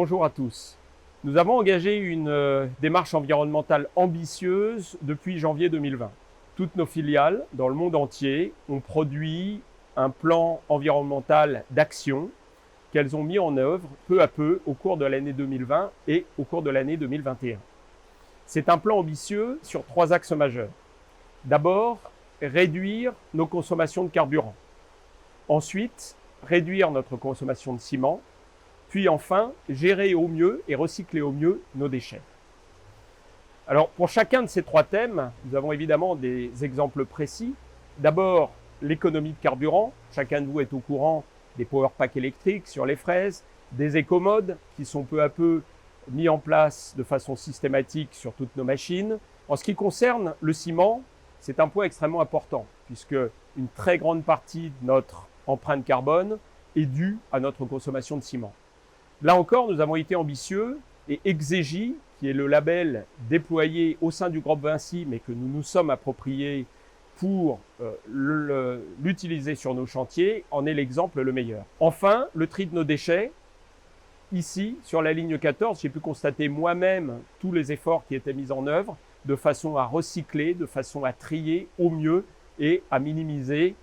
Bonjour à tous. Nous avons engagé une démarche environnementale ambitieuse depuis janvier 2020. Toutes nos filiales dans le monde entier ont produit un plan environnemental d'action qu'elles ont mis en œuvre peu à peu au cours de l'année 2020 et au cours de l'année 2021. C'est un plan ambitieux sur 3 axes majeurs. D'abord, réduire nos consommations de carburant. Ensuite, réduire notre consommation de ciment. Puis enfin, gérer au mieux et recycler au mieux nos déchets. Alors, pour chacun de ces 3 thèmes, nous avons évidemment des exemples précis. D'abord, l'économie de carburant. Chacun de vous est au courant des power packs électriques sur les fraises, des écomodes qui sont peu à peu mis en place de façon systématique sur toutes nos machines. En ce qui concerne le ciment, c'est un point extrêmement important puisque une très grande partie de notre empreinte carbone est due à notre consommation de ciment. Là encore, nous avons été ambitieux et Exegi, qui est le label déployé au sein du groupe Vinci, mais que nous nous sommes appropriés pour l'utiliser sur nos chantiers, en est l'exemple le meilleur. Enfin, le tri de nos déchets. Ici, sur la ligne 14, j'ai pu constater moi-même tous les efforts qui étaient mis en œuvre de façon à recycler, de façon à trier au mieux et à minimiser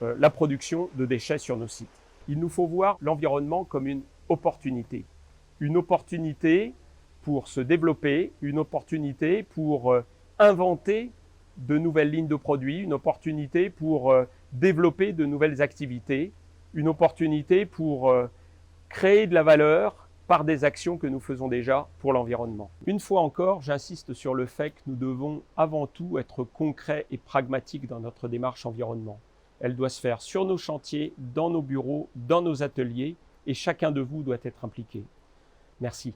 la production de déchets sur nos sites. Il nous faut voir l'environnement comme une opportunité pour se développer, une opportunité pour inventer de nouvelles lignes de produits, une opportunité pour développer de nouvelles activités, une opportunité pour créer de la valeur par des actions que nous faisons déjà pour l'environnement. Une fois encore, j'insiste sur le fait que nous devons avant tout être concrets et pragmatiques dans notre démarche environnement. Elle doit se faire sur nos chantiers, dans nos bureaux, dans nos ateliers, et chacun de vous doit être impliqué. Merci.